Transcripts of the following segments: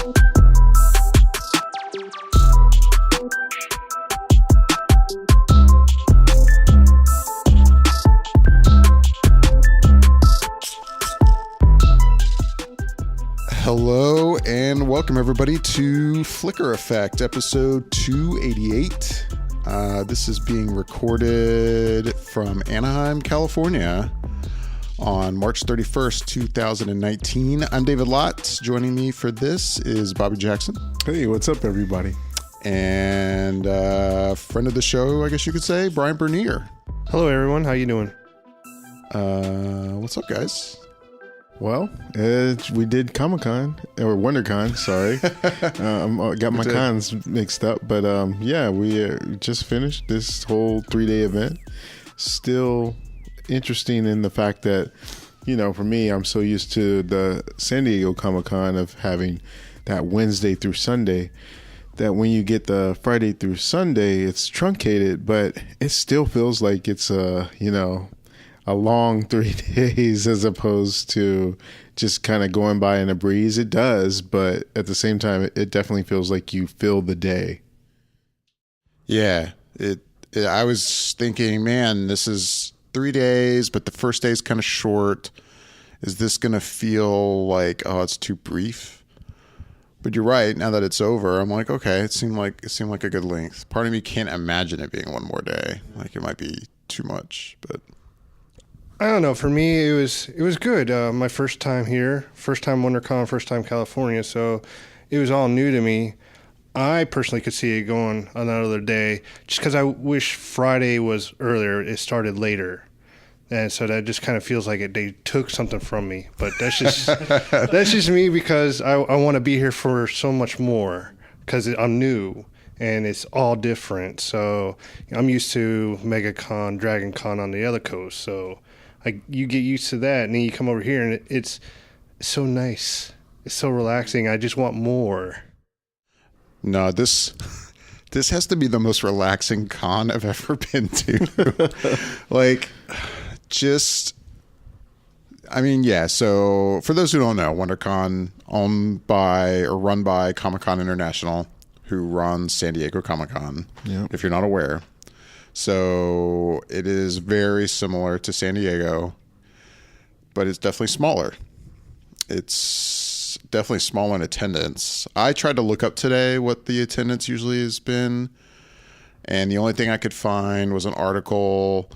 Hello and welcome everybody to Flicker Effect, episode 288. This is being recorded from Anaheim, California on March 31st, 2019. I'm David Lotz. Joining me for this is Bobby Jackson. Hey, what's up, everybody? And friend of the show, I guess you could say, Brian Bernier. Hello, everyone. How you doing? What's up, guys? Well, we did Comic-Con, or WonderCon, sorry. I got my cons mixed up, but yeah, we just finished this whole 3-day event. Still interesting in the fact that, you know, for me, I'm so used to the San Diego Comic-Con of having that Wednesday through Sunday, that when you get the Friday through Sunday, it's truncated, but it still feels like it's a long 3 days as opposed to just kind of going by in a breeze. It does, but at the same time, it definitely feels like you fill the day. Yeah, I was thinking, man, this is 3 days, but the first day is kind of short. Is this going to feel like, oh, it's too brief? But you're right. Now that it's over, I'm like, okay, it seemed like a good length. Part of me can't imagine it being one more day. Like it might be too much, but I don't know. For me, it was good. My first time here, first time WonderCon, first time California, so it was all new to me. I personally could see it going another day, just because I wish Friday was earlier. It started later, and so that just kind of feels like they took something from me. But that's just that's just me, because I want to be here for so much more, because I'm new. And it's all different. So I'm used to MegaCon, DragonCon on the other coast. So you get used to that, and then you come over here, and it's so nice. It's so relaxing. I just want more. No, this has to be the most relaxing con I've ever been to. So for those who don't know, WonderCon owned by or run by Comic-Con International, who runs San Diego Comic-Con, if you're not aware. So it is very similar to San Diego, but it's definitely smaller. It's definitely small in attendance. I tried to look up today what the attendance usually has been, and the only thing I could find was an article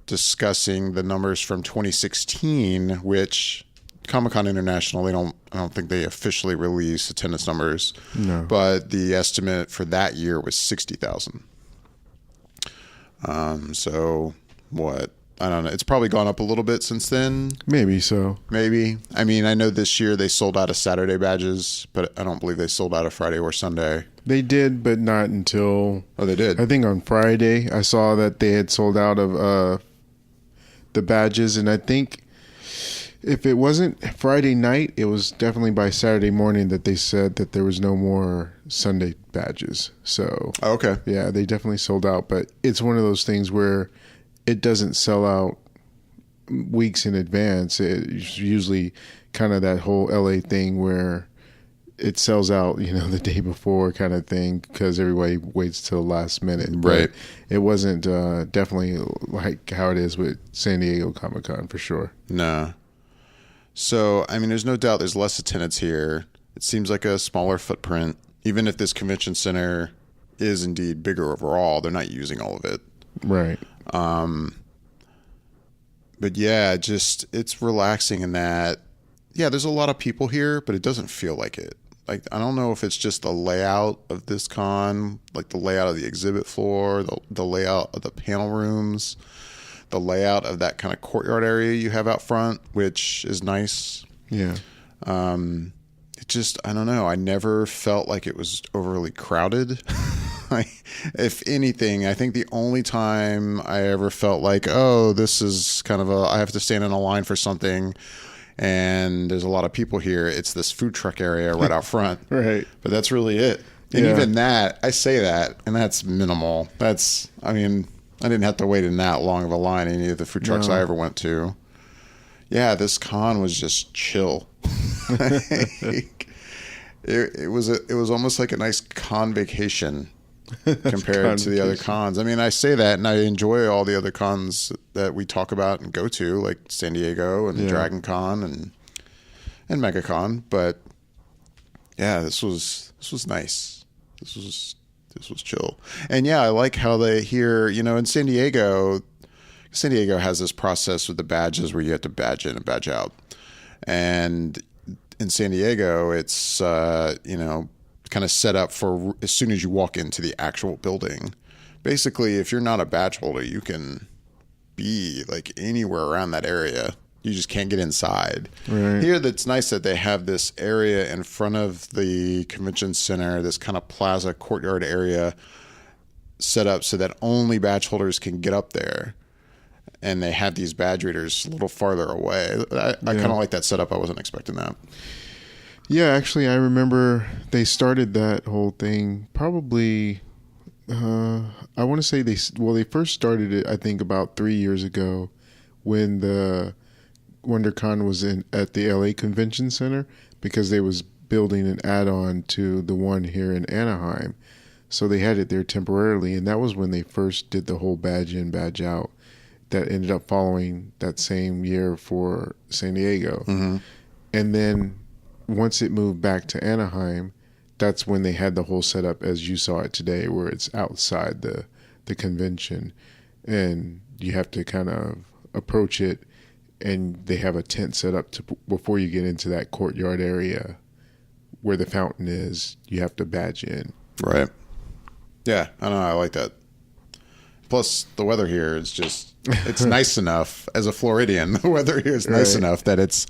discussing the numbers from 2016, which Comic-Con International, I don't think they officially release attendance numbers. No. But the estimate for that year was 60,000. So what? I don't know. It's probably gone up a little bit since then. Maybe so. Maybe. I mean, I know this year they sold out of Saturday badges, but I don't believe they sold out of Friday or Sunday. They did, but not until... Oh, they did? I think on Friday I saw that they had sold out of the badges, and I think if it wasn't Friday night, it was definitely by Saturday morning that they said that there was no more Sunday badges. So, okay. Yeah, they definitely sold out. But it's one of those things where it doesn't sell out weeks in advance. It's usually kind of that whole LA thing where it sells out, the day before kind of thing, because everybody waits till the last minute. Right. But it wasn't definitely like how it is with San Diego Comic-Con for sure. No. So, I mean, there's no doubt there's less attendance here. It seems like a smaller footprint. Even if this convention center is indeed bigger overall, they're not using all of it. Right. But yeah, it's relaxing in that, yeah, there's a lot of people here, but it doesn't feel like it. Like, I don't know if it's just the layout of this con, like the layout of the exhibit floor, the layout of the panel rooms, the layout of that kind of courtyard area you have out front, which is nice. Yeah. I don't know. I never felt like it was overly crowded. If anything, I think the only time I ever felt like, oh, this is kind of I have to stand in a line for something and there's a lot of people here, it's this food truck area right out front. Right. But that's really it. And even that, I say that, and that's minimal. I didn't have to wait in that long of a line in any of the food trucks I ever went to. Yeah, this con was just chill. it was almost like a nice con vacation compared to the other cons. I mean, I say that and I enjoy all the other cons that we talk about and go to, like San Diego and Dragon Con and MegaCon, but yeah, this was nice. This was chill. And yeah, I like how they here, in San Diego has this process with the badges where you have to badge in and badge out. And in San Diego, it's kind of set up for as soon as you walk into the actual building. Basically, if you're not a badge holder, you can be like anywhere around that area. You just can't get inside. Right. Here, that's nice that they have this area in front of the convention center, this kind of plaza courtyard area set up so that only badge holders can get up there. And they have these badge readers a little farther away. I kind of like that setup. I wasn't expecting that. Yeah, actually, I remember they started that whole thing probably, I want to say they first started it, I think, about 3 years ago when the WonderCon was at the LA Convention Center, because they was building an add-on to the one here in Anaheim. So they had it there temporarily, and that was when they first did the whole badge in, badge out that ended up following that same year for San Diego. Mm-hmm. And then once it moved back to Anaheim, that's when they had the whole setup as you saw it today, where it's outside the convention and you have to kind of approach it, and they have a tent set up before you get into that courtyard area where the fountain is. You have to badge in. Right. Yeah, I don't know. I like that. Plus, the weather here is it's nice enough. As a Floridian, the weather here is nice enough that it's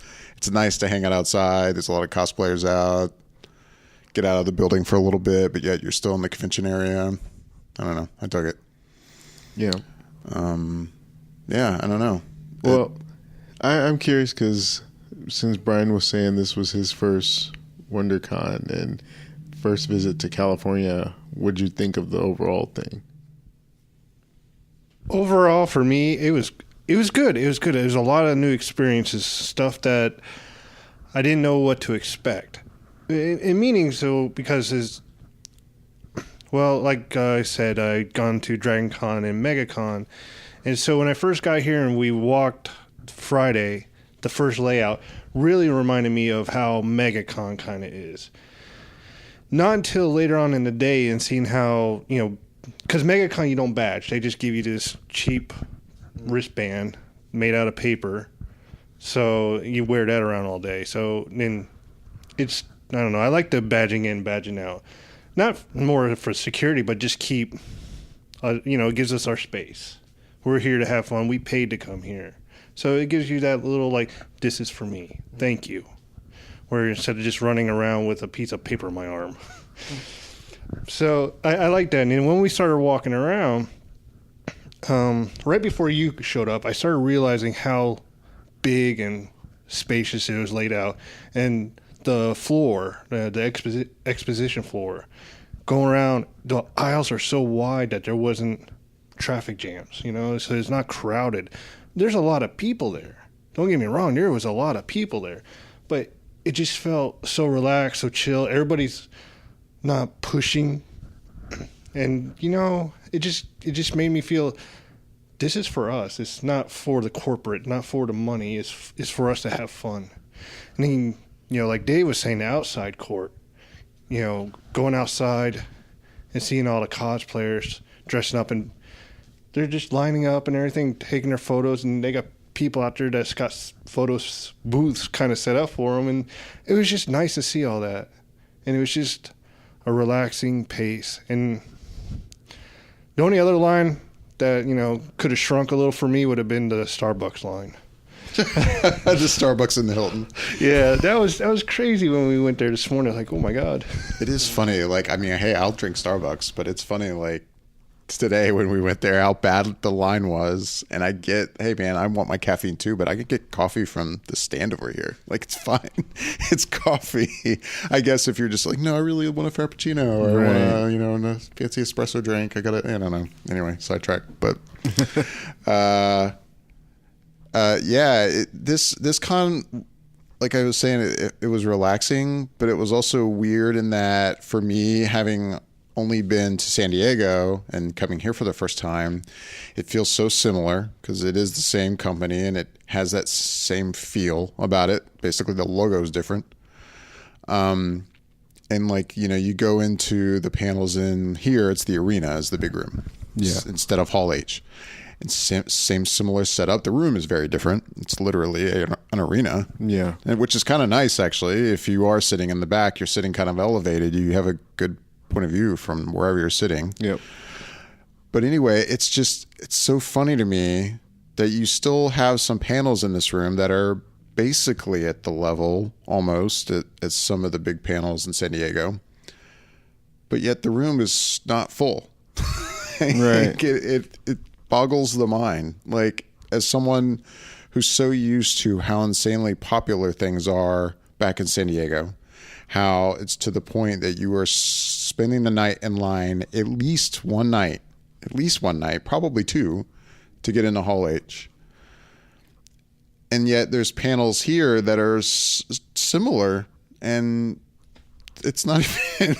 nice to hang out outside. There's a lot of cosplayers out. Get out of the building for a little bit, but yet you're still in the convention area. I don't know. I dug it. Yeah. Yeah, I don't know. Well, I'm curious because since Brian was saying this was his first WonderCon and first visit to California, what'd you think of the overall thing? Overall, for me, it was good. It was good. It was a lot of new experiences, stuff that I didn't know what to expect. In meaning, so because like I said, I'd gone to Dragon Con and MegaCon, and so when I first got here and we walked Friday, the first layout really reminded me of how MegaCon kind of is. Not until later on in the day and seeing how, because MegaCon you don't badge. They just give you this cheap wristband made out of paper. So you wear that around all day. So then it's, I don't know, I like the badging in, badging out. Not more for security, but just keep, it gives us our space. We're here to have fun. We paid to come here. So it gives you that little, this is for me. Thank you. Where instead of just running around with a piece of paper in my arm. So I like that. And when we started walking around, right before you showed up, I started realizing how big and spacious it was laid out. And the floor, the exposition floor, going around, the aisles are so wide that there wasn't traffic jams, so it's not crowded. There's a lot of people there. Don't get me wrong, there was a lot of people there. But it just felt so relaxed, so chill. Everybody's not pushing. And, it just made me feel this is for us. It's not for the corporate, not for the money. It's for us to have fun. And then, like Dave was saying, the outside court, going outside and seeing all the cosplayers dressing up, and they're just lining up and everything, taking their photos, and they got people out there that's got photos booths kind of set up for them, and it was just nice to see all that. And it was just a relaxing pace. And the only other line that could have shrunk a little for me would have been the Starbucks line. The Starbucks in the Hilton. Yeah, that was crazy when we went there this morning. Like, oh my God. It is funny. Hey, I'll drink Starbucks, but it's funny, today when we went there, how bad the line was. And hey man, I want my caffeine too, but I could get coffee from the stand over here. It's fine. It's coffee. I guess if you're just no, I really want a Frappuccino, or I want a fancy espresso drink. I don't know. Anyway, sidetrack. But, this con, like I was saying, it was relaxing, but it was also weird in that for me, having only been to San Diego and coming here for the first time, it feels so similar because it is the same company and it has that same feel about it. Basically, the logo is different. And like, you know, you go into the panels in here, it's the arena is the big room, instead of Hall H. And same similar setup. The room is very different. It's literally an arena. Yeah. And which is kind of nice, actually. If you are sitting in the back, you're sitting kind of elevated. You have a good point of view from wherever you're sitting. Yep. But anyway, it's so funny to me that you still have some panels in this room that are basically at the level almost at some of the big panels in San Diego. But yet the room is not full. Right. It boggles the mind. Like, as someone who's so used to how insanely popular things are back in San Diego, how it's to the point that you are spending the night in line at least one night, probably two, to get into Hall H. And yet there's panels here that are similar, and it's not even,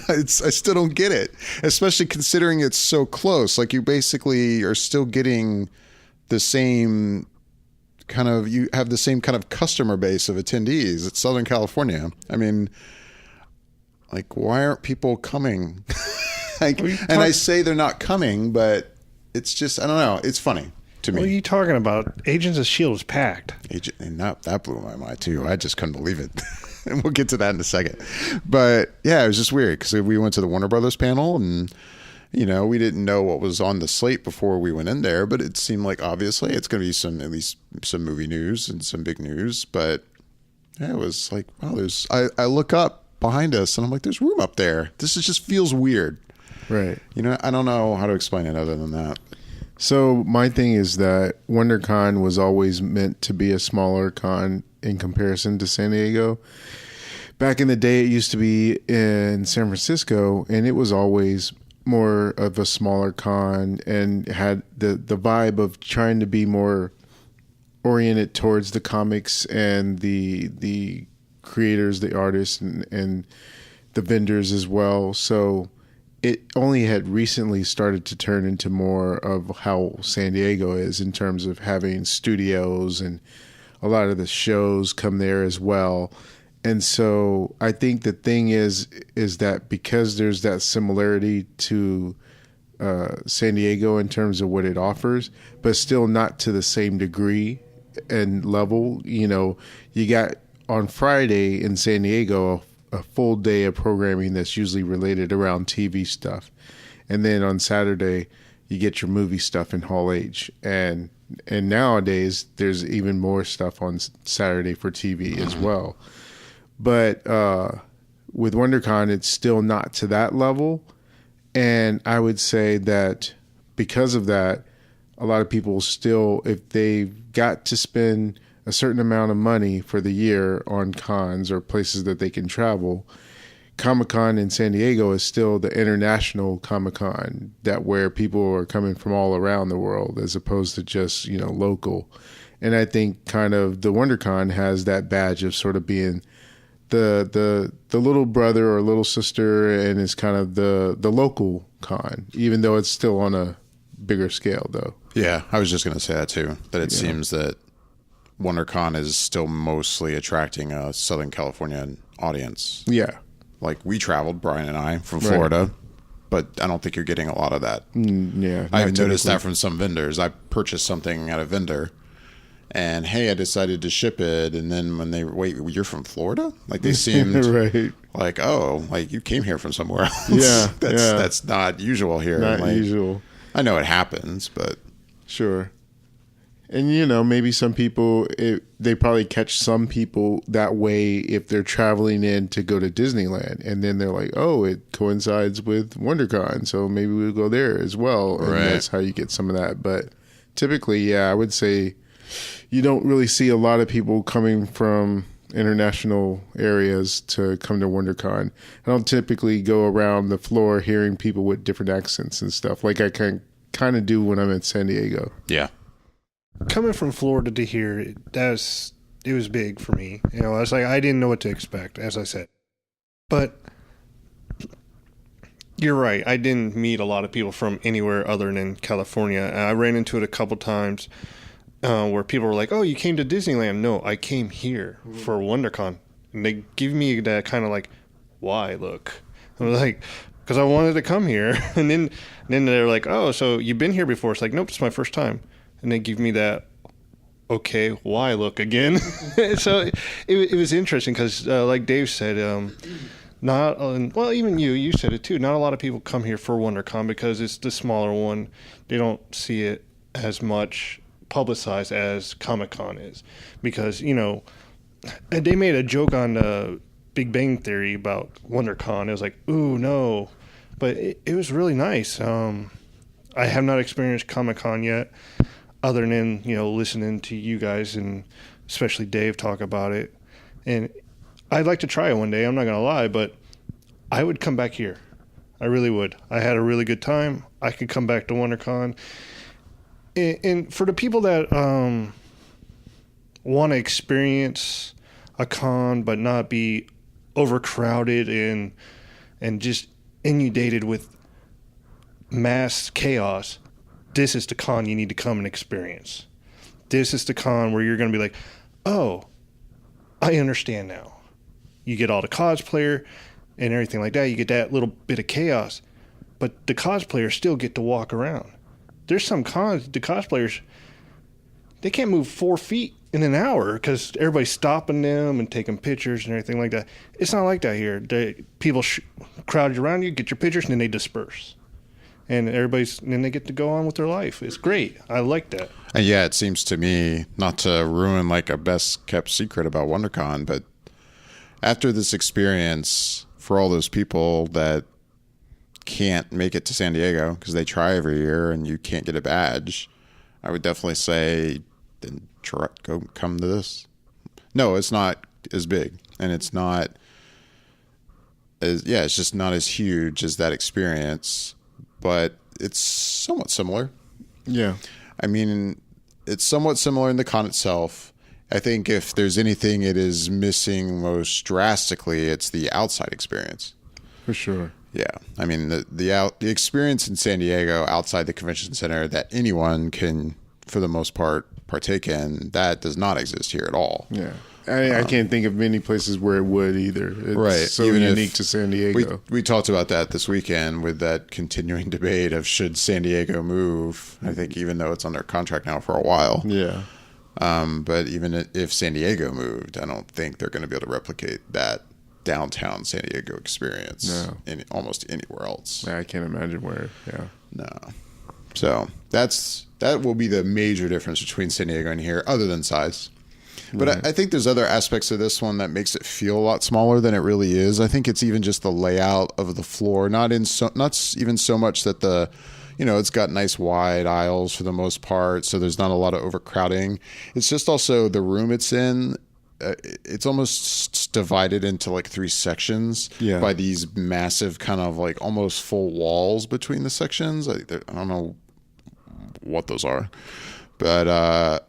I still don't get it, especially considering it's so close. Like, you basically are still getting the same kind of, you have the same kind of customer base of attendees. It's Southern California. I mean, like, why aren't people coming? Like, and I say they're not coming, but it's just, I don't know. It's funny to me. What are you talking about? Agents of S.H.I.E.L.D. is packed. And that blew my mind too. I just couldn't believe it. And we'll get to that in a second. But yeah, it was just weird because we went to the Warner Brothers panel and, you know, we didn't know what was on the slate before we went in there, but it seemed like obviously it's going to be at least some movie news and some big news. But yeah, it was like, wow, I look up behind us and I'm like, there's room up there. Just feels weird. Right. You know, I don't know how to explain it other than that. So my thing is that WonderCon was always meant to be a smaller con in comparison to San Diego. Back in the day, it used to be in San Francisco, and it was always more of a smaller con and had the vibe of trying to be more oriented towards the comics and the creators, the artists, and the vendors as well. So it only had recently started to turn into more of how San Diego is in terms of having studios, and a lot of the shows come there as well. And so I think the thing is that because there's that similarity to San Diego in terms of what it offers, but still not to the same degree and level. You know, you got on Friday in San Diego a full day of programming that's usually related around TV stuff. And then on Saturday, you get your movie stuff in Hall H. And nowadays, there's even more stuff on Saturday for TV as well. But with WonderCon, it's still not to that level. And I would say that because of that, a lot of people still, if they've got to spend a certain amount of money for the year on cons or places that they can travel, Comic-Con in San Diego is still the international Comic-Con, that where people are coming from all around the world as opposed to just, you know, local. And I think kind of the WonderCon has that badge of sort of being the little brother or little sister, and it's kind of the local con, even though it's still on a bigger scale though. Yeah, I was just going to say that too, that it seems that WonderCon is still mostly attracting a Southern California audience. Yeah. Like, we traveled, Brian and I, from Florida, but I don't think you're getting a lot of that. Yeah. I've noticed that from some vendors. I purchased something at a vendor, and hey, I decided to ship it, and then when they, wait, you're from Florida? Like, they seemed right. like, oh, like you came here from somewhere else. Yeah. That's not usual here. Not like, usual. I know it happens, but. Sure. And, you know, maybe some people, they probably catch some people that way if they're traveling in to go to Disneyland. And then they're like, oh, it coincides with WonderCon, so maybe we'll go there as well. And that's how you get some of that. But typically, yeah, I would say you don't really see a lot of people coming from international areas to come to WonderCon. I don't typically go around the floor hearing people with different accents and stuff like I can kind of do when I'm in San Diego. Yeah. Coming from Florida to here, that's it was big for me. You know, I was like, I didn't know what to expect, as I said. But you're right. I didn't meet a lot of people from anywhere other than California. I ran into it a couple times where people were like, "Oh, you came to Disneyland?" No, I came here for WonderCon, and they give me that kind of like, "Why look?" I'm like, "Because I wanted to come here." And then they're like, "Oh, so you've been here before?" It's like, "Nope, it's my first time." And they give me that, "Okay, why look again?" So it was interesting because, like Dave said, even you said it too. Not a lot of people come here for WonderCon because it's the smaller one. They don't see it as much publicized as Comic-Con is, because they made a joke on Big Bang Theory about WonderCon. It was like, ooh, no, but it was really nice. I have not experienced Comic-Con yet, other than listening to you guys and especially Dave talk about it, and I'd like to try it one day. I'm not gonna lie, but I would come back here. I really would. I had a really good time. I could come back to WonderCon. And for the people that want to experience a con but not be overcrowded and just inundated with mass chaos, this is the con you need to come and experience. This is the con where you're going to be like, oh, I understand now. You get all the cosplayer and everything like that. You get that little bit of chaos, but the cosplayers still get to walk around. There's some cons, the cosplayers, they can't move 4 feet in an hour because everybody's stopping them and taking pictures and everything like that. It's not like that here. People crowd around you, get your pictures, and then they disperse. And then they get to go on with their life. It's great. I like that. And yeah, it seems to me, not to ruin like a best kept secret about WonderCon, but after this experience, for all those people that can't make it to San Diego because they try every year and you can't get a badge, I would definitely say then come to this. No, it's not as big, and it's not as it's just not as huge as that experience, but it's somewhat similar. Yeah. I mean, it's somewhat similar in the con itself. I think if there's anything it is missing most drastically, it's the outside experience. For sure. Yeah. I mean, the experience in San Diego outside the convention center that anyone can, for the most part, partake in, that does not exist here at all. Yeah. I can't think of many places where it would either. It's right. so even unique to San Diego. We talked about that this weekend with that continuing debate of should San Diego move. I think even though it's under contract now for a while. Yeah. But even if San Diego moved, I don't think they're going to be able to replicate that downtown San Diego experience almost anywhere else. I can't imagine where. Yeah. No. So that will be the major difference between San Diego and here, other than size. But right. I think there's other aspects of this one that makes it feel a lot smaller than it really is. I think it's even just the layout of the floor, not even so much that it's got nice wide aisles for the most part, so there's not a lot of overcrowding. It's just also the room it's in. It's almost divided into like 3 sections by these massive kind of like almost full walls between the sections. I don't know what those are, but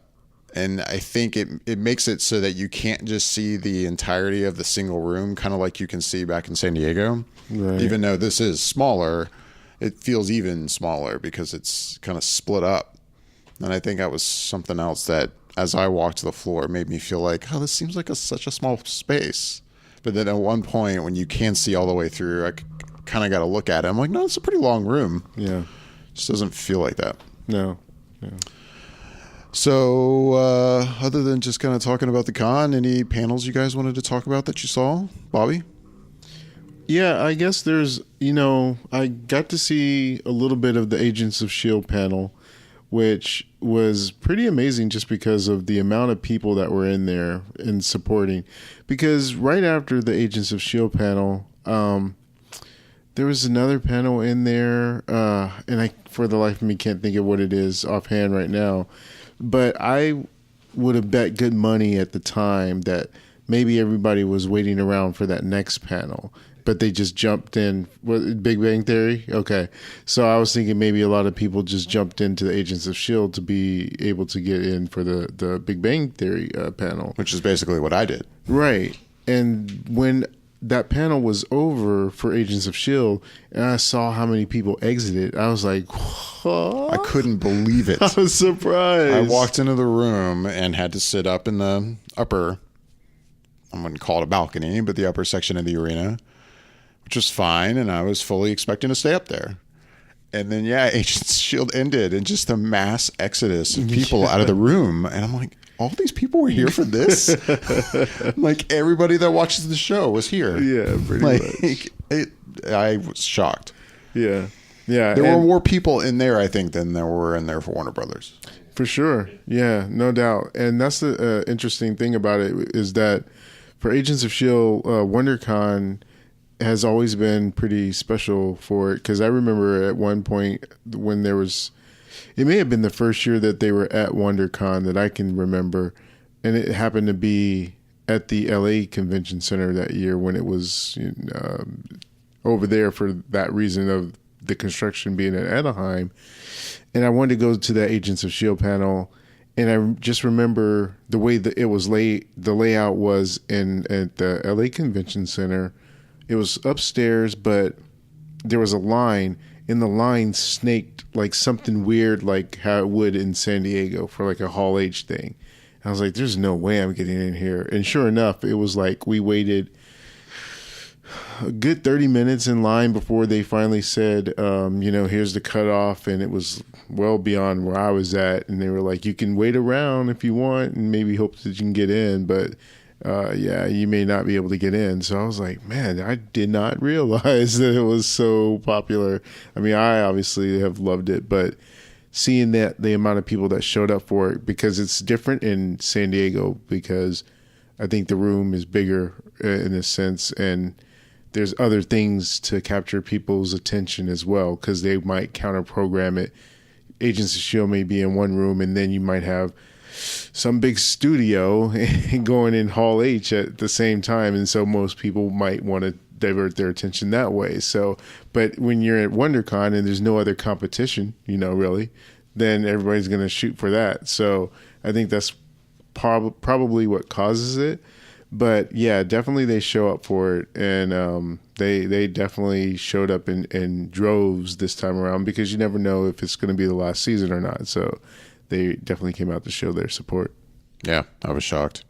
and I think it makes it so that you can't just see the entirety of the single room, kind of like you can see back in San Diego. Right. Even though this is smaller, it feels even smaller because it's kind of split up. And I think that was something else that, as I walked to the floor, made me feel like, oh, this seems like such a small space. But then at one point, when you can see all the way through, I kind of got to look at it. I'm like, no, it's a pretty long room. Yeah. It just doesn't feel like that. No. Yeah. So, other than just kind of talking about the con, any panels you guys wanted to talk about that you saw? Bobby? Yeah, I guess there's, I got to see a little bit of the Agents of S.H.I.E.L.D. panel, which was pretty amazing just because of the amount of people that were in there and supporting. Because right after the Agents of S.H.I.E.L.D. panel, there was another panel in there, and I, for the life of me, can't think of what it is offhand right now. But I would have bet good money at the time that maybe everybody was waiting around for that next panel, but they just jumped in. What, Big Bang Theory? Okay. So I was thinking maybe a lot of people just jumped into the Agents of S.H.I.E.L.D. to be able to get in for the Big Bang Theory panel. Which is basically what I did. Right. And when that panel was over for Agents of S.H.I.E.L.D. and I saw how many people exited, I was like, what? I couldn't believe it. I was surprised. I walked into the room and had to sit up in the upper, I wouldn't call it a balcony, but the upper section of the arena, which was fine. And I was fully expecting to stay up there. And then, Agents of S.H.I.E.L.D. ended and just the mass exodus of people out of the room. And I'm like, all these people were here for this? Like, everybody that watches the show was here. Yeah, pretty much. I was shocked. Yeah. Yeah. There were more people in there, I think, than there were in there for Warner Brothers. For sure. Yeah, no doubt. And that's the interesting thing about it is that for Agents of S.H.I.E.L.D., WonderCon has always been pretty special for it. Because I remember at one point when there was... It may have been the first year that they were at WonderCon that I can remember. And it happened to be at the LA Convention Center that year when it was over there for that reason of the construction being at Anaheim. And I wanted to go to that Agents of S.H.I.E.L.D. panel. And I just remember the way that it was the layout was at the LA Convention Center. It was upstairs, but there was a line. And the line snaked like something weird, like how it would in San Diego for like a Hall H thing. And I was like, there's no way I'm getting in here. And sure enough, it was like we waited a good 30 minutes in line before they finally said, here's the cutoff. And it was well beyond where I was at. And they were like, you can wait around if you want and maybe hope that you can get in. But you may not be able to get in. So I was like, man, I did not realize that it was so popular. I mean, I obviously have loved it, but seeing that the amount of people that showed up for it, because it's different in San Diego, because I think the room is bigger in a sense, and there's other things to capture people's attention as well, because they might counter program it. Agents of S.H.I.E.L.D. may be in one room, and then you might have some big studio going in Hall H at the same time. And so most people might want to divert their attention that way. So, but when you're at WonderCon and there's no other competition, really, then everybody's going to shoot for that. So I think that's probably what causes it. But yeah, definitely they show up for it. And they definitely showed up in droves this time around, because you never know if it's going to be the last season or not. So they definitely came out to show their support. Yeah, I was shocked.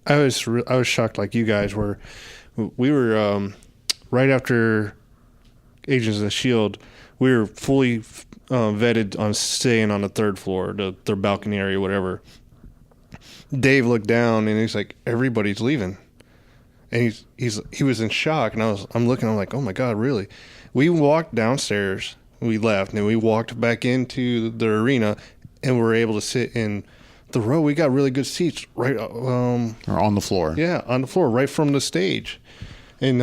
I was shocked like you guys were. We were right after Agents of S.H.I.E.L.D., we were fully vetted on staying on the third floor, their balcony area, whatever. Dave looked down and he's like, everybody's leaving. And he was in shock, and I'm looking, I'm like, oh my God, really? We walked downstairs. We left, and then we walked back into the arena, and we were able to sit in the row. We got really good seats, right? Or on the floor. Yeah, on the floor, right from the stage. And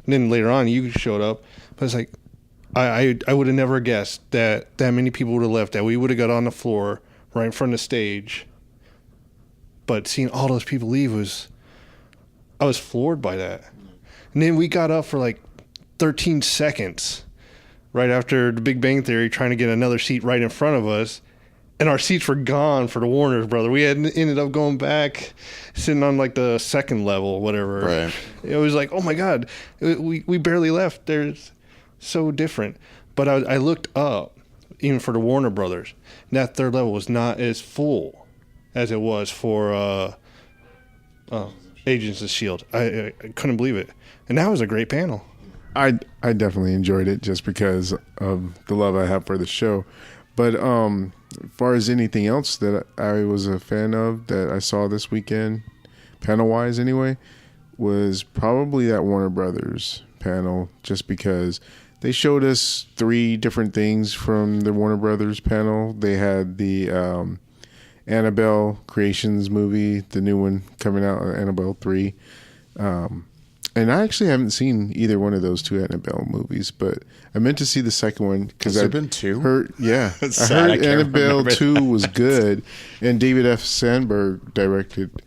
then later on, you showed up. But it's like, I would have never guessed that many people would have left, that we would have got on the floor right in front of the stage. But seeing all those people leave I was floored by that. And then we got up for like 13 seconds. Right after the Big Bang Theory, trying to get another seat right in front of us, and our seats were gone for the Warners, brother. We had ended up going back, sitting on like the second level, whatever. Right. It was like, oh my God, we barely left. They're so different. But I looked up, even for the Warner Brothers, and that third level was not as full as it was for Agents of S.H.I.E.L.D. I couldn't believe it, and that was a great panel. I definitely enjoyed it just because of the love I have for the show. But as far as anything else that I was a fan of that I saw this weekend, panel-wise anyway, was probably that Warner Brothers panel, just because they showed us 3 different things from the Warner Brothers panel. They had the Annabelle Creations movie, the new one coming out, Annabelle 3. And I actually haven't seen either one of those 2 Annabelle movies, but I meant to see the second one because Has there been 2? Heard, yeah, I sad, I heard can't Annabelle remember 2 was good, and David F. Sandberg directed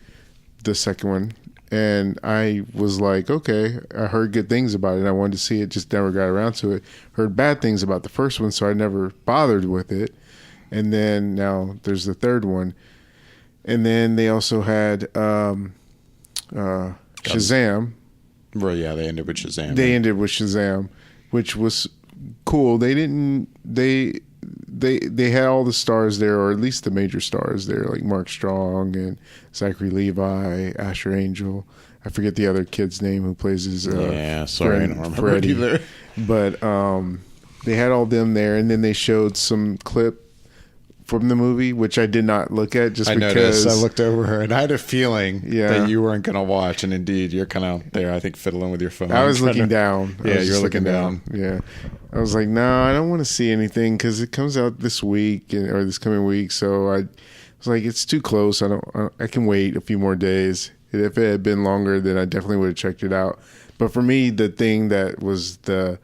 the second one, and I was like, okay, I heard good things about it. I wanted to see it, just never got around to it. Heard bad things about the first one, so I never bothered with it. And then now there's the third one, and then they also had Shazam. Well, yeah, they ended with Shazam. They ended with Shazam, which was cool. They didn't. They had all the stars there, or at least the major stars there, like Mark Strong and Zachary Levi, Asher Angel. I forget the other kid's name who plays his sorry, friend, I don't remember Freddie. either. But they had all them there, and then they showed some clip from the movie, which I did not look at just because noticed. I looked over her, and I had a feeling Yeah. that you weren't going to watch, and indeed, you're kind of there, I think, fiddling with your phone. I was looking down. Yeah, I was you're just looking down. Yeah. I was like, no, I don't want to see anything because it comes out this week or this coming week. So I was like, it's too close. I can wait a few more days. If it had been longer, then I definitely would have checked it out. But for me, the thing that was the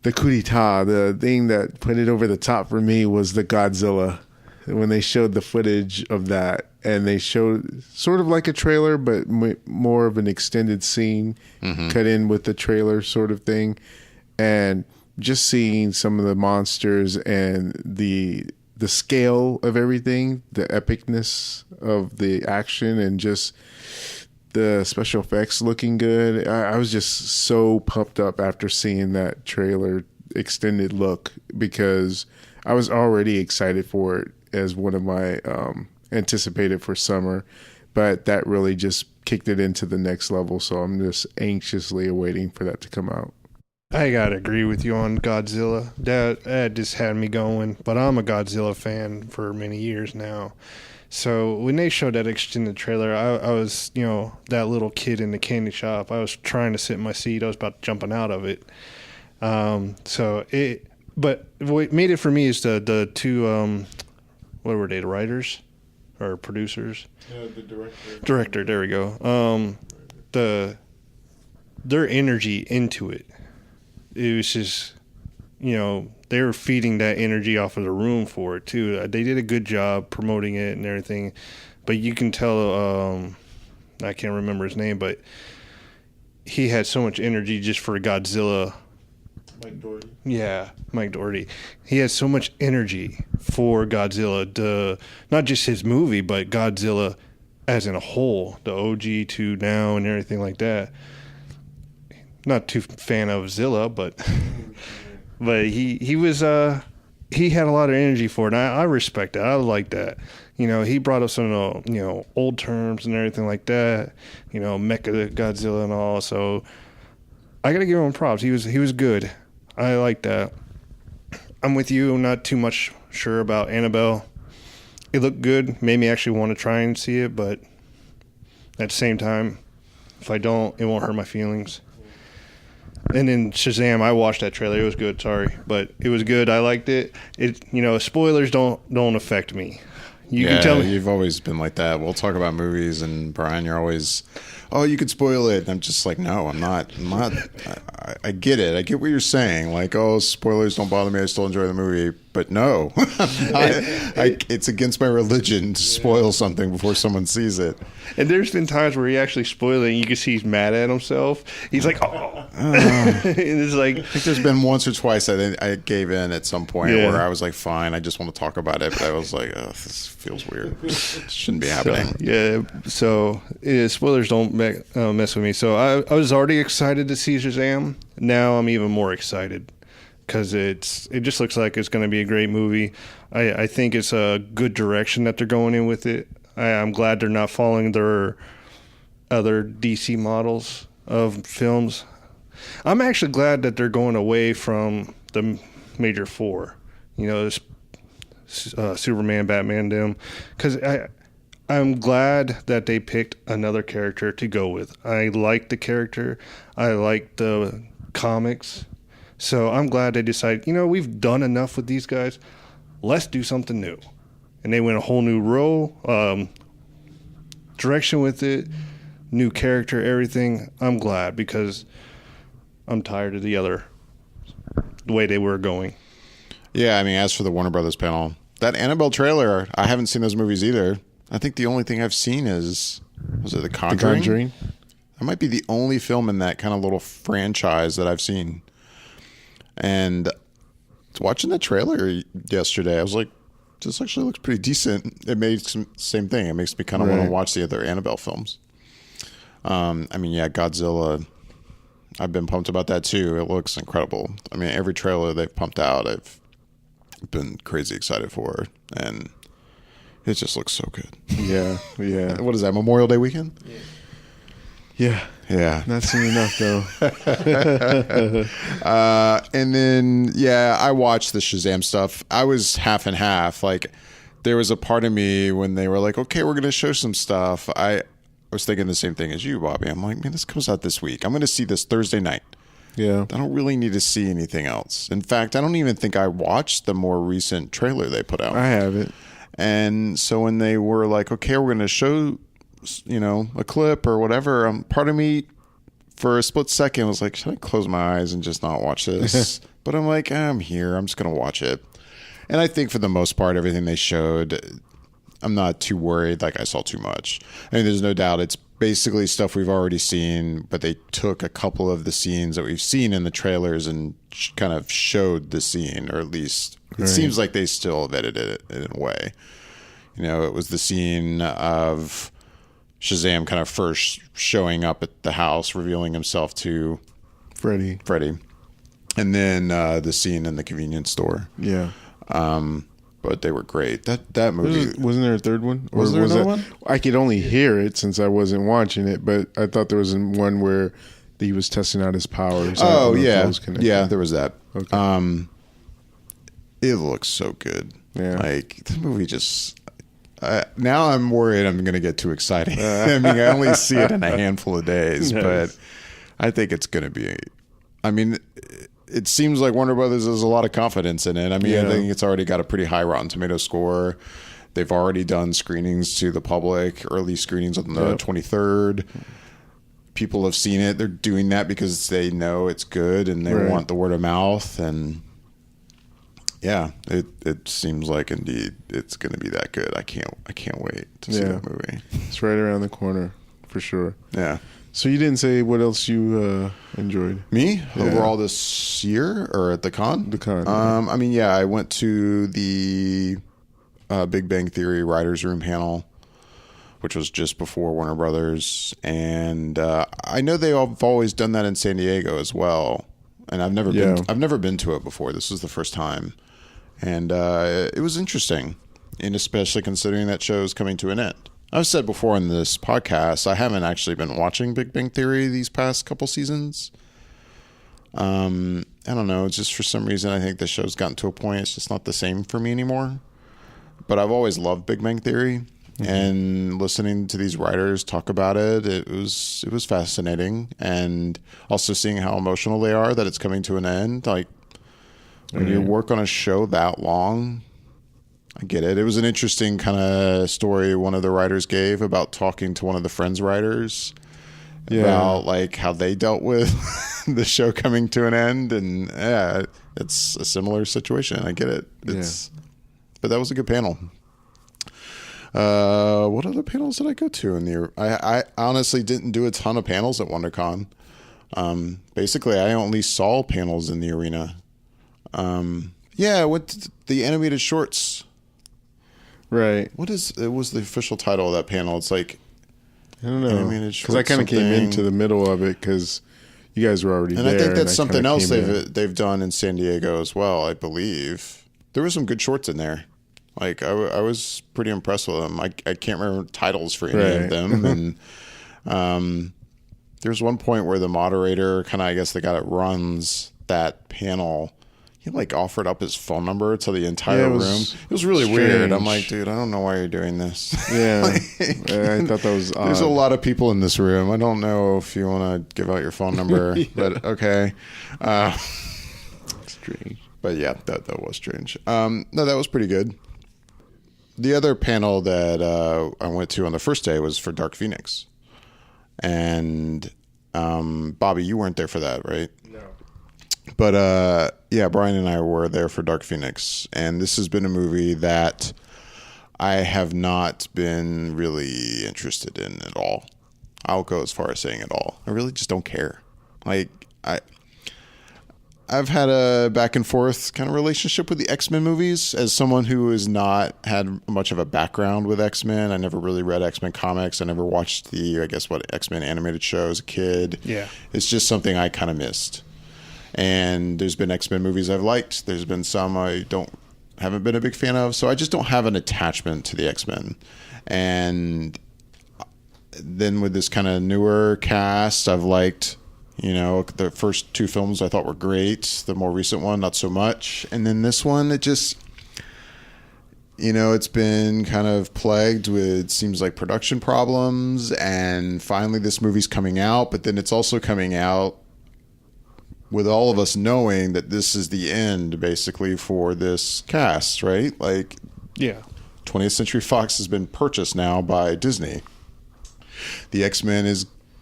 coup d'etat, the thing that put it over the top for me was the Godzilla. When they showed the footage of that, and they showed sort of like a trailer, but more of an extended scene cut in with the trailer sort of thing, and just seeing some of the monsters and the scale of everything, the epicness of the action, and just the special effects looking good. I was just so pumped up after seeing that trailer extended look because I was already excited for it as one of my anticipated for summer, but that really just kicked it into the next level. So I'm just anxiously awaiting for that to come out. I gotta agree with you on Godzilla. That just had me going. But I'm a Godzilla fan for many years now. So when they showed that extended trailer, I was, that little kid in the candy shop. I was trying to sit in my seat. I was about jumping out of it. But what made it for me is the two. What were they, the writers or producers? The director. Director, there we go. Their energy into it. It was just, they were feeding that energy off of the room for it too. They did a good job promoting it and everything. But you can tell, I can't remember his name, but he had so much energy just for Godzilla. Mike Doherty. Yeah, Mike Doherty. He has so much energy for Godzilla, not just his movie, but Godzilla as in a whole, the OG to now and everything like that. Not too fan of Zilla, but he was he had a lot of energy for it. And I respect that. I like that. He brought up some old terms and everything like that. Mecha Godzilla and all. So I got to give him props. He was good. I like that. I'm with you. I'm not too much sure about Annabelle. It looked good. Made me actually want to try and see it, but at the same time, if I don't, it won't hurt my feelings. And then Shazam, I watched that trailer. It was good. Sorry, but it was good. I liked it. Spoilers don't affect me. You can tell me. You've always been like that. We'll talk about movies, and Brian, you're always, you could spoil it. And I'm just like, no, I'm not. I get it. I get what you're saying. Like, spoilers don't bother me. I still enjoy the movie. But no, it's against my religion to spoil something before someone sees it. And there's been times where he actually spoiled it, and you can see he's mad at himself. He's like, it's like, I think there's been once or twice I gave in at some point where I was like, fine, I just want to talk about it. But I was like, this feels weird. It shouldn't be happening. So spoilers don't mess with me. So I was already excited to see Shazam. Now I'm even more excited because it just looks like it's going to be a great movie. I think it's a good direction that they're going in with it. I'm glad they're not following their other DC models of films. I'm actually glad that they're going away from the major four. Superman, Batman, them. Because I'm glad that they picked another character to go with. I like the character. I like the comics. So I'm glad they decided, we've done enough with these guys. Let's do something new. And they went a whole new direction with it, new character, everything. I'm glad because I'm tired of the way they were going. Yeah, as for the Warner Brothers panel, that Annabelle trailer, I haven't seen those movies either. I think the only thing I've seen is Was it The The Conjuring? Conjuring. That might be the only film in that kind of little franchise that I've seen. And watching the trailer yesterday, I was like, this actually looks pretty decent. It made same thing. It makes me kind of want to watch the other Annabelle films. I mean, yeah, Godzilla. I've been pumped about that too. It looks incredible. I mean, every trailer they've pumped out, I've been crazy excited for, and it just looks so good. Yeah, yeah, What is that, Memorial Day weekend? yeah. Yeah. Not soon enough though. And then, yeah, I watched the Shazam stuff. I was half and half. Like, there was a part of me when they were like, okay, we're going to show some stuff. I was thinking the same thing as you, Bobby. I'm like, man, this comes out this week. I'm going to see this Thursday night. Yeah. I don't really need to see anything else. In fact, I don't even think I watched the more recent trailer they put out. I haven't. And so when they were like, okay, we're going to show, a clip or whatever, part of me for a split second was like, should I close my eyes and just not watch this? But I'm like, I'm here. I'm just going to watch it. And I think for the most part, everything they showed, I'm not too worried like I saw too much. I mean, there's no doubt it's basically stuff we've already seen, but they took a couple of the scenes that we've seen in the trailers and kind of showed the scene, or at least it seems like they still have edited it in a way. It was the scene of Shazam kind of first showing up at the house, revealing himself to Freddy. And then the scene in the convenience store. Yeah. But they were great. That movie. Wasn't there a third one? Was there another one? I could only hear it since I wasn't watching it, but I thought there was one where he was testing out his powers. Oh, yeah. Yeah, there was that. Okay. It looks so good. Yeah. Like, the movie just... now I'm worried I'm going to get too excited. I mean, I only see it in a handful of days, but I think it's going to be... I mean, it seems like Warner Brothers has a lot of confidence in it. I mean, I think it's already got a pretty high Rotten Tomato score. They've already done screenings to the public, early screenings on the 23rd. People have seen it. They're doing that because they know it's good and they want the word of mouth. And yeah, it seems like indeed it's going to be that good. I can't wait to see that movie. It's right around the corner for sure. Yeah. So you didn't say what else you enjoyed? Me? Overall this year or at the con? The con. I mean, yeah, I went to the Big Bang Theory Writers Room panel, which was just before Warner Brothers. And I know they've always done that in San Diego as well. And I've never been to it before. This was the first time. And it was interesting. And especially considering that show is coming to an end. I've said before in this podcast, I haven't actually been watching Big Bang Theory these past couple seasons. I don't know. It's just for some reason, I think the show's gotten to a point, it's just not the same for me anymore. But I've always loved Big Bang Theory. And listening to these writers talk about it, it was fascinating. And also seeing how emotional they are that it's coming to an end. Like, when you work on a show that long... I get it. It was an interesting kind of story one of the writers gave about talking to one of the Friends writers about like how they dealt with the show coming to an end, and yeah, it's a similar situation. I get it. But that was a good panel. What other panels did I go to in the? I honestly didn't do a ton of panels at WonderCon. Basically, I only saw panels in the arena. I went to the animated shorts. Right. What was the official title of that panel? It's like, I don't know, because I kind of something. came into the middle of it because you guys were already there. And I think that's something else in. they've done in San Diego as well. I believe there were some good shorts in there. Like I was pretty impressed with them. I can't remember titles for any of them. And there's one point where the moderator, kind of, I guess the guy that runs that panel, he like offered up his phone number to the entire room. It was really weird. I'm like, dude, I don't know why you're doing this. Yeah. I thought that was odd. There's a lot of people in this room. I don't know if you want to give out your phone number, but okay. Strange. But yeah, that was strange. No, that was pretty good. The other panel that I went to on the first day was for Dark Phoenix. And Bobby, you weren't there for that, right? No. But yeah, Brian and I were there for Dark Phoenix, and this has been a movie that I have not been really interested in at all. I'll go as far as saying it all. I really just don't care. Like I've had a back and forth kind of relationship with the X-Men movies as someone who has not had much of a background with X-Men. I never really read X-Men comics. I never watched X-Men animated show as a kid. Yeah. It's just something I kind of missed. And there's been X-Men movies I've liked. There's been some I haven't been a big fan of. So I just don't have an attachment to the X-Men. And then with this kind of newer cast, I've liked, the first two films I thought were great. The more recent one, not so much. And then this one, it just, it's been kind of plagued with, seems like, production problems. And finally this movie's coming out, but then it's also coming out with all of us knowing that this is the end, basically, for this cast, right? Like, yeah, 20th Century Fox has been purchased now by Disney. The X-Men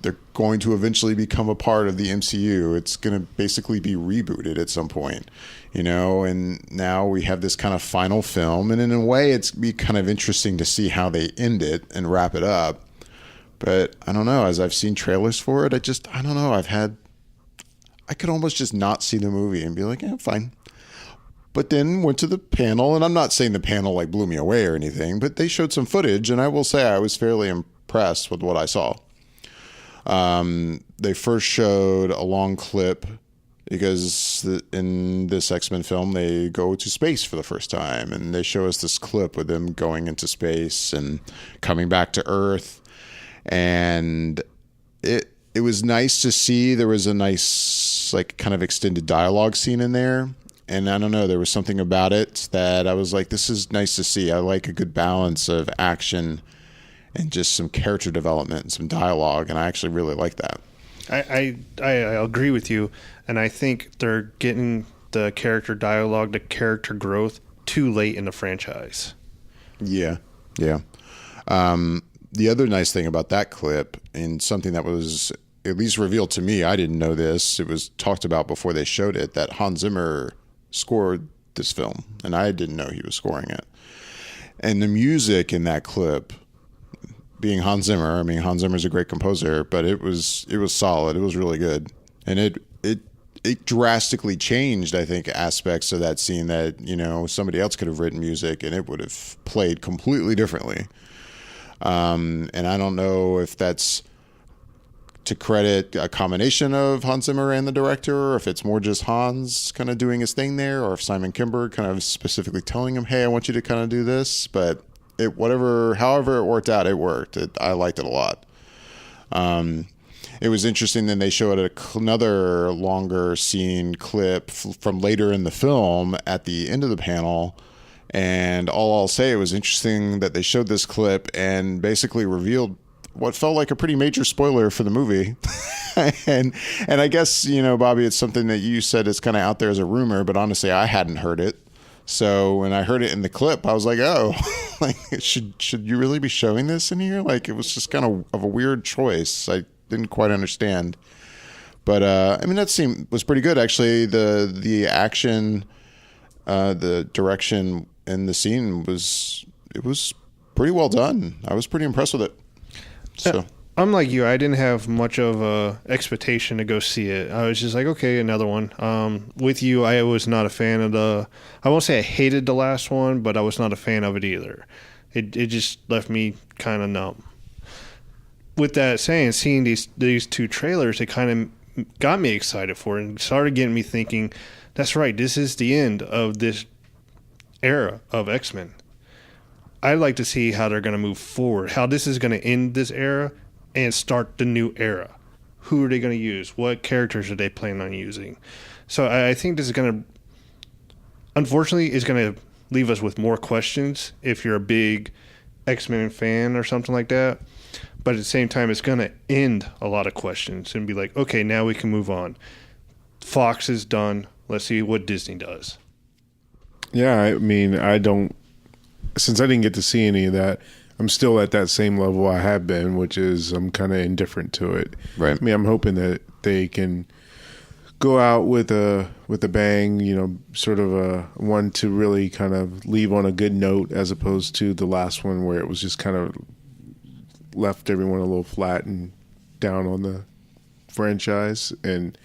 they're going to eventually become a part of the MCU. It's going to basically be rebooted at some point, and now we have this kind of final film. And in a way, it's be kind of interesting to see how they end it and wrap it up. But I don't know. As I've seen trailers for it, I don't know. I could almost just not see the movie and be like, yeah, fine. But then went to the panel, and I'm not saying the panel like blew me away or anything, but they showed some footage, and I will say I was fairly impressed with what I saw. They first showed a long clip because in this X-Men film, they go to space for the first time, and they show us this clip with them going into space and coming back to Earth. And it was nice to see. There was a nice, like, kind of extended dialogue scene in there. And I don't know, there was something about it that I was like, this is nice to see. I like a good balance of action and just some character development and some dialogue, and I actually really like that. I agree with you, and I think they're getting the character dialogue, the character growth too late in the franchise. Yeah. The other nice thing about that clip, and something that was at least revealed to me, I didn't know this, it was talked about before they showed it, that Hans Zimmer scored this film, and I didn't know he was scoring it. And the music in that clip, being Hans Zimmer, I mean, Hans Zimmer's a great composer, but it was solid. It was really good. And it drastically changed, I think, aspects of that scene that, somebody else could have written music and it would have played completely differently. And I don't know if that's to credit a combination of Hans Zimmer and the director, or if it's more just Hans kind of doing his thing there, or if Simon Kimber kind of specifically telling him, hey, I want you to kind of do this. But however it worked out, it worked. I liked it a lot. It was interesting. Then they showed another longer scene clip from later in the film at the end of the panel. And all I'll say, it was interesting that they showed this clip and basically revealed what felt like a pretty major spoiler for the movie. and I guess, Bobby, it's something that you said is kind of out there as a rumor, but honestly, I hadn't heard it. So when I heard it in the clip, I was like, oh, like, should you really be showing this in here? Like, it was just kind of a weird choice. I didn't quite understand. But, that scene was pretty good, actually. The action, the direction in the scene was pretty well done. I was pretty impressed with it. So I'm like you. I didn't have much of a expectation to go see it. I was just like, okay, another one. With you, I was not a fan of I won't say I hated the last one, but I was not a fan of it either. It just left me kind of numb. With that saying, seeing these two trailers, it kind of got me excited for it and started getting me thinking, that's right, this is the end of this era of X-Men. I'd like to see how they're going to move forward, how this is going to end this era and start the new era. Who are they going to use? What characters are they planning on using? So I think this is unfortunately, is going to leave us with more questions if you're a big X-Men fan or something like that. But at the same time, it's going to end a lot of questions and be like, okay, now we can move on. Fox is done. Let's see what Disney does. Yeah, since I didn't get to see any of that, I'm still at that same level I have been, which is I'm kind of indifferent to it. Right. I'm hoping that they can go out with a bang, sort of a one to really kind of leave on a good note, as opposed to the last one where it was just kind of left everyone a little flat and down on the franchise. And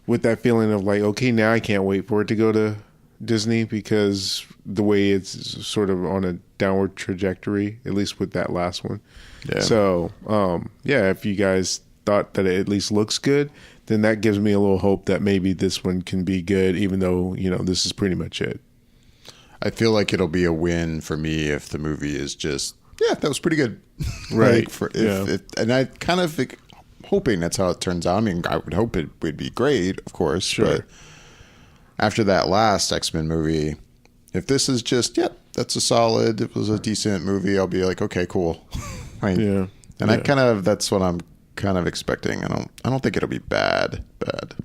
with that feeling of like, okay, now I can't wait for it to go to Disney, because the way it's sort of on a downward trajectory, at least with that last one. Yeah. So, if you guys thought that it at least looks good, then that gives me a little hope that maybe this one can be good, even though, this is pretty much it. I feel like it'll be a win for me if the movie is just, that was pretty good. Right. And I kind of hoping that's how it turns out. I mean, I would hope it would be great, of course. Sure. But after that last X-Men movie, if this is just, that's a solid, it was a decent movie, I'll be like, okay, cool. And that's what I'm kind of expecting. I don't think it'll be bad, but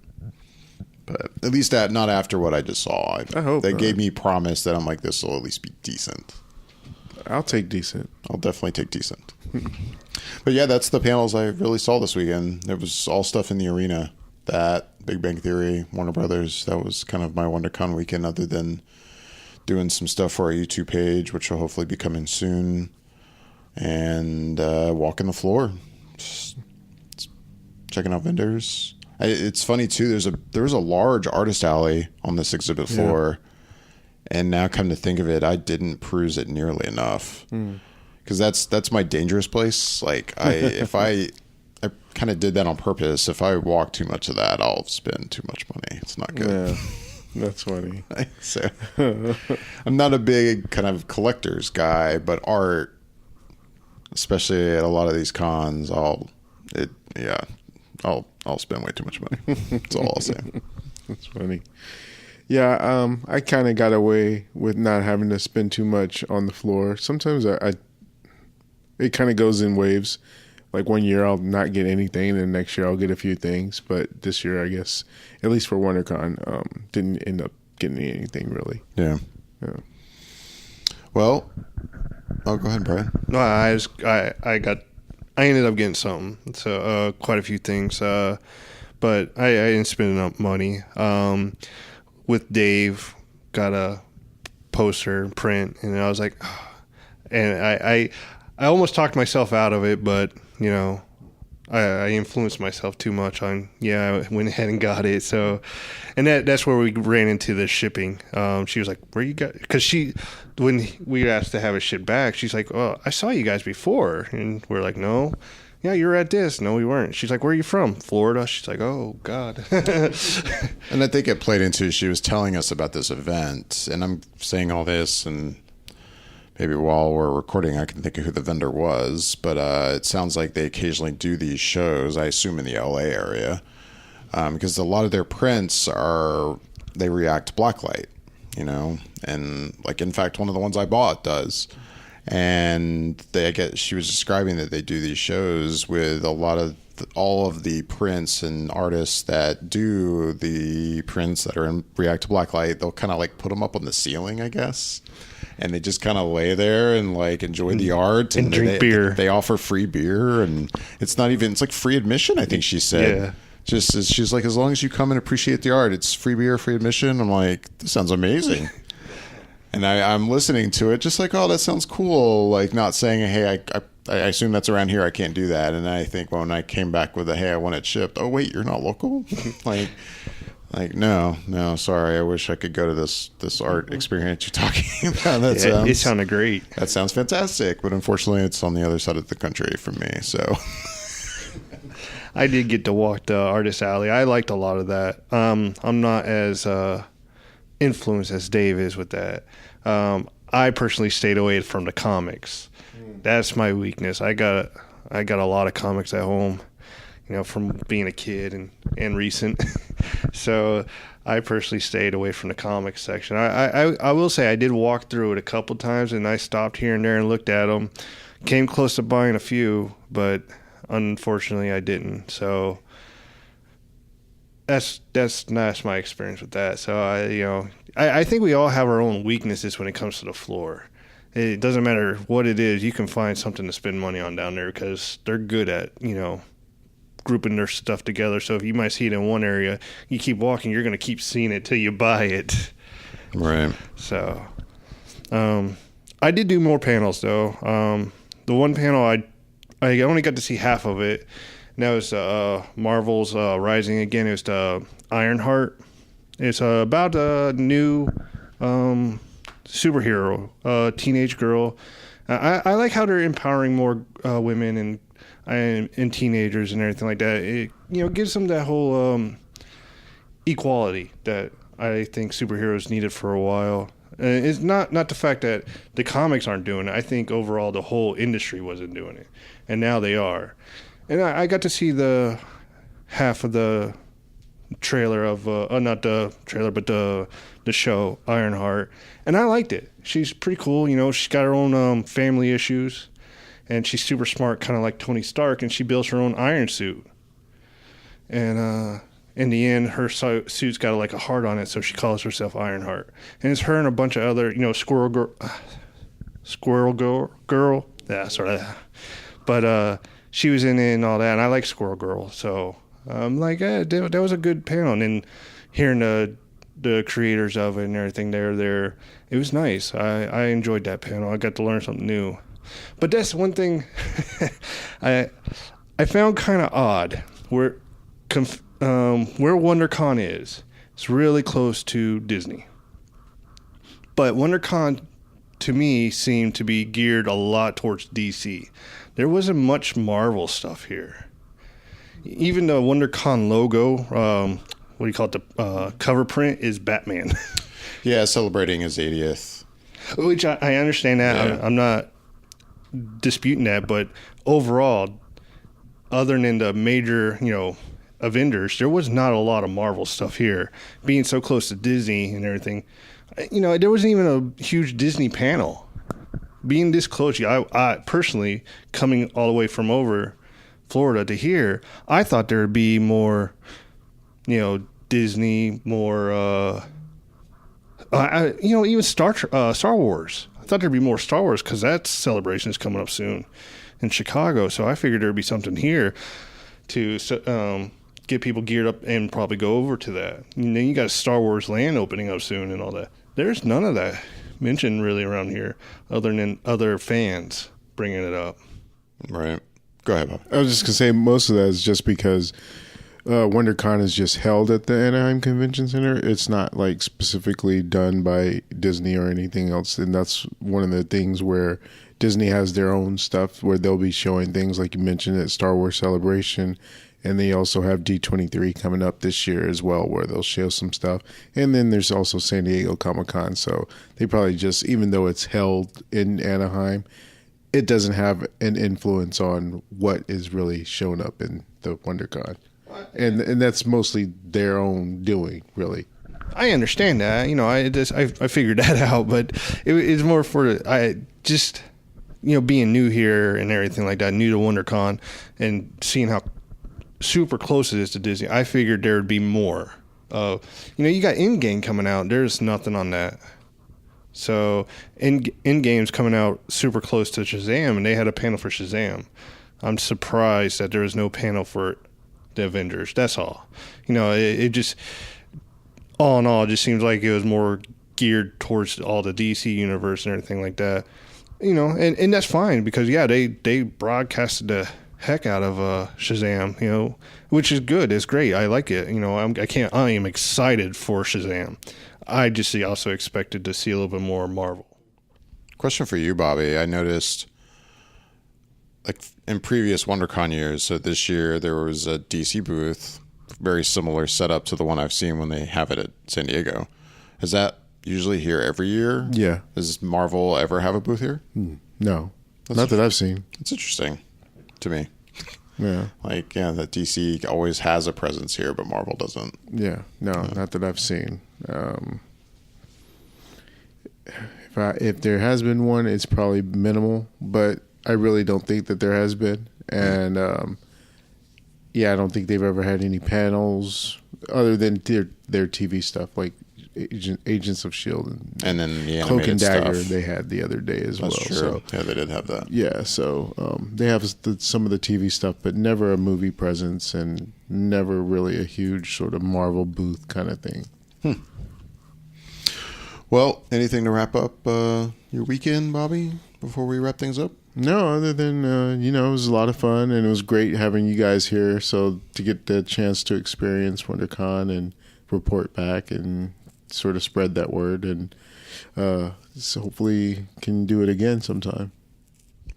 at least not after what I just saw. I hope they gave me promise that I'm like, this will at least be decent. I'll take decent. I'll definitely take decent. But that's the panels I really saw this weekend. There was all stuff in the arena. That, Big Bang Theory, Warner Brothers. That was kind of my WonderCon weekend, other than doing some stuff for our YouTube page, which will hopefully be coming soon, and walking the floor, just checking out vendors. It's funny too. There was a large artist alley on this exhibit floor, and now come to think of it, I didn't peruse it nearly enough, because that's my dangerous place. Like I kind of did that on purpose. If I walk too much of that, I'll spend too much money. It's not good. Yeah, that's funny. So, I'm not a big kind of collector's guy, but art, especially at a lot of these cons, I'll spend way too much money. That's all I'll say. That's funny. Yeah, I kind of got away with not having to spend too much on the floor. Sometimes it kind of goes in waves. Like one year I'll not get anything, and next year I'll get a few things. But this year, I guess, at least for WonderCon, didn't end up getting anything really. Yeah. Well, go ahead, Brian. No, I ended up getting something. So quite a few things. But I didn't spend enough money. With Dave, got a poster print, and I was like, and I almost talked myself out of it, but I influenced myself too much on, I went ahead and got it. So, and that's where we ran into the shipping. She was like, where you got, because when we asked to have it shipped back, she's like, oh, I saw you guys before. And we're like, no. Yeah, you were at this. No, we weren't. She's like, where are you from? Florida. She's like, oh, God. And I think it played into, she was telling us about this event, and I'm saying all this, and maybe while we're recording, I can think of who the vendor was, but it sounds like they occasionally do these shows, I assume in the LA area, because a lot of their prints they react to blacklight, and like, in fact, one of the ones I bought does. And she was describing that they do these shows with all of the prints and artists that do the prints that are in react to blacklight. They'll kind of like put them up on the ceiling, I guess, and they just kind of lay there and like enjoy the art and drink beer. They offer free beer, and it's like free admission, I think she said. Yeah. She's like, as long as you come and appreciate the art, it's free beer, free admission. I'm like, this sounds amazing. And I'm listening to it just like, oh, that sounds cool. Like, not saying, hey, I assume that's around here, I can't do that. And I think when I came back with hey, I want it shipped. Oh, wait, you're not local? like no, sorry. I wish I could go to this art experience you're talking about. It sounded great. That sounds fantastic. But unfortunately, it's on the other side of the country from me. So I did get to walk the artist alley. I liked a lot of that. I'm not as influenced as Dave is with that. I personally stayed away from the comics. That's my weakness. I got a lot of comics at home, from being a kid and recent. So I personally stayed away from the comics section. I will say I did walk through it a couple times, and I stopped here and there and looked at them. Came close to buying a few, but unfortunately I didn't. So that's my experience with that. So I think we all have our own weaknesses when it comes to the floor. It doesn't matter what it is. You can find something to spend money on down there because they're good at grouping their stuff together. So if you might see it in one area, you keep walking, you're going to keep seeing it till you buy it. Right. So, I did do more panels though. The one panel I only got to see half of it. And that was Marvel's Rising Again. It was the Ironheart. It's about a new superhero, teenage girl. I like how they're empowering more women and teenagers and everything like that. It gives them that whole equality that I think superheroes needed for a while. It's not the fact that the comics aren't doing it. I think overall the whole industry wasn't doing it, and now they are. And I got to see the half of the trailer of not the trailer, but the show Ironheart, and I liked it. She's pretty cool. She's got her own family issues, and she's super smart, kind of like Tony Stark, and she builds her own iron suit. And in the end, her suit's got like a heart on it, so she calls herself Ironheart. And it's her and a bunch of other, Squirrel Girl. Yeah, sort of. But she was in it and all that, and I like Squirrel Girl, so I'm like, that was a good panel. And then hearing the creators of it and everything there, it was nice. I enjoyed that panel. I got to learn something new. But that's one thing I found kind of odd, where WonderCon is. It's really close to Disney. But WonderCon, to me, seemed to be geared a lot towards DC. There wasn't much Marvel stuff here. Even the WonderCon logo, what do you call it, the cover print is Batman. Yeah, celebrating his 80th. Which I understand that. Yeah. I'm not disputing that, but overall, other than the major, Avengers, there was not a lot of Marvel stuff here. Being so close to Disney and everything, there wasn't even a huge Disney panel. Being this close, I personally, coming all the way from over Florida to here, I thought there would be more, Disney, more, even Star Wars. I thought there'd be more Star Wars because that celebration is coming up soon in Chicago. So I figured there'd be something here to get people geared up and probably go over to that. And then you got Star Wars Land opening up soon and all that. There's none of that mentioned really around here other than other fans bringing it up. Right. Go ahead, Bob. I was just going to say most of that is just because WonderCon is just held at the Anaheim Convention Center. It's not like specifically done by Disney or anything else. And that's one of the things where Disney has their own stuff where they'll be showing things like you mentioned at Star Wars Celebration. And they also have D23 coming up this year as well, where they'll show some stuff. And then there's also San Diego Comic-Con. So they probably just, even though it's held in Anaheim, it doesn't have an influence on what is really shown up in the WonderCon. And that's mostly their own doing, really. I understand that. I figured that out, but it's more for being new here and everything like that, new to WonderCon, and seeing how super close it is to Disney. I figured there would be more. You got In-Game coming out. There's nothing on that. So In-Game's coming out super close to Shazam, and they had a panel for Shazam. I'm surprised that there was no panel for the Avengers. That's all. It just, all in all, it just seems like it was more geared towards all the DC universe and everything like that. And that's fine because, yeah, they broadcasted the heck out of Shazam, which is good. It's great. I like it. I am excited for Shazam. I just also expected to see a little bit more Marvel. Question for you, Bobby. I noticed, like in previous WonderCon years, so this year there was a DC booth, very similar setup to the one I've seen when they have it at San Diego. Is that usually here every year? Yeah. Does Marvel ever have a booth here? No. Not that I've seen. It's interesting to me. Yeah. That DC always has a presence here, but Marvel doesn't. Yeah. No, not that I've seen. If there has been one, it's probably minimal, but I really don't think that there has been. And I don't think they've ever had any panels other than their TV stuff. Like Agents of Shield and then the Cloak and animated Dagger stuff. they had the other day as That's well. true. So Yeah, they did have that. yeah, so they have some of the TV stuff, but never a movie presence and never really a huge sort of Marvel booth kind of thing. Well, anything to wrap up your weekend, Bobby, before we wrap things up? No, other than, it was a lot of fun, and it was great having you guys here. So to get the chance to experience WonderCon and report back and sort of spread that word, and so hopefully can do it again sometime.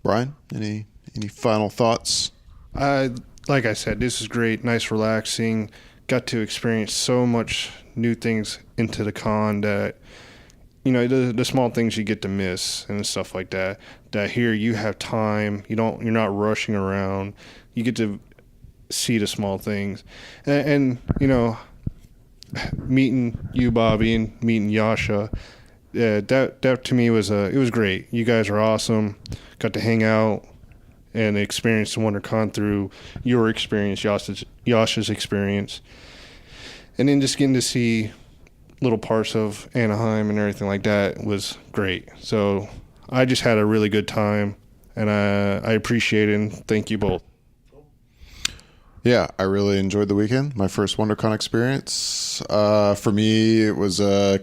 Brian, any final thoughts? Like I said, this is great, nice, relaxing. Got to experience so much new things into the con that, the small things you get to miss and stuff like that. That here you have time. You're not rushing around. You get to see the small things, and meeting you, Bobby, and meeting Yasha. That to me it was great. You guys are awesome. Got to hang out and experience the WonderCon through your experience, Yasha's experience, and then just getting to see little parts of Anaheim and everything like that was great. So I just had a really good time, and I appreciate it, and thank you both. Yeah, I really enjoyed the weekend. My first WonderCon experience. For me, it was I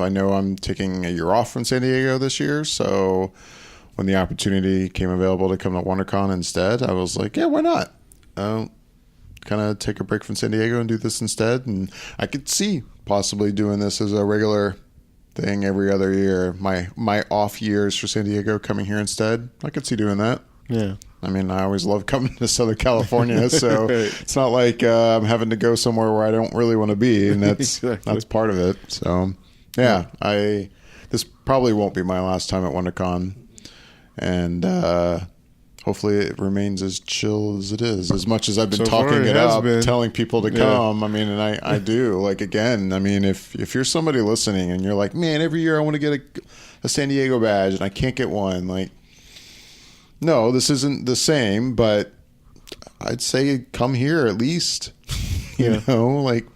know I'm taking a year off from San Diego this year, so when the opportunity came available to come to WonderCon instead, I was like, yeah, why not? Kind of take a break from San Diego and do this instead. And I could see possibly doing this as a regular thing every other year. My off years for San Diego coming here instead, I could see doing that. Yeah. I mean, I always love coming to Southern California, so it's not like I'm having to go somewhere where I don't really want to be, and that's part of it. So, yeah, this probably won't be my last time at WonderCon, and hopefully it remains as chill as it is. As much as I've been talking it up, telling people to come, I mean, and I do. Like, again, I mean, if you're somebody listening and you're like, man, every year I want to get a San Diego badge and I can't get one, like, no, this isn't the same, but I'd say come here at least. You know, like,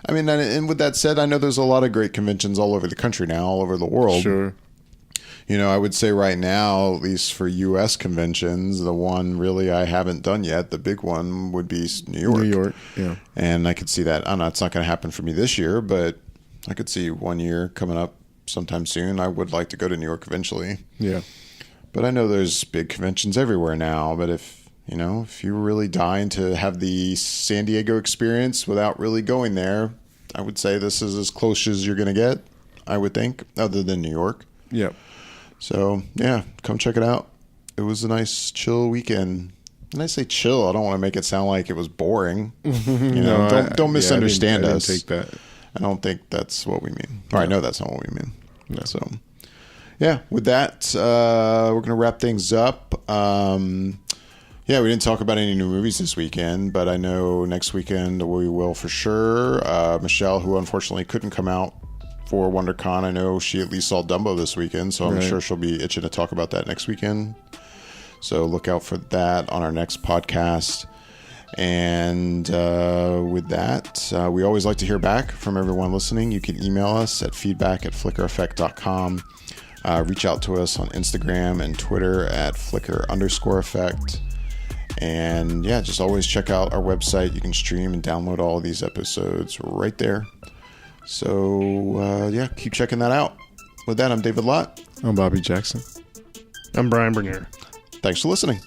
I mean, and with that said, I know there's a lot of great conventions all over the country now, all over the world. Sure. I would say right now, at least for U.S. conventions, the one really I haven't done yet, the big one would be New York. New York, yeah. And I could see that. I don't know, it's not going to happen for me this year, but I could see one year coming up sometime soon. I would like to go to New York eventually. Yeah. But I know there's big conventions everywhere now. But if you're really dying to have the San Diego experience without really going there, I would say this is as close as you're going to get, I would think, other than New York. Yeah. So, yeah, come check it out. It was a nice, chill weekend. When I say chill, I don't want to make it sound like it was boring. Don't misunderstand us. I didn't take that. I don't think that's what we mean. Or I know that's not what we mean. No. So, yeah, with that, we're going to wrap things up. Yeah, we didn't talk about any new movies this weekend, but I know next weekend we will for sure. Michelle, who unfortunately couldn't come out for WonderCon, I know she at least saw Dumbo this weekend, so I'm sure she'll be itching to talk about that next weekend. So look out for that on our next podcast. And with that, we always like to hear back from everyone listening. You can email us at feedback@flickereffect.com. Reach out to us on Instagram and Twitter at @flicker_effect. And yeah, just always check out our website. You can stream and download all of these episodes right there. So yeah, keep checking that out. With that, I'm David Lott. I'm Bobby Jackson. I'm Brian Bernier. Thanks for listening.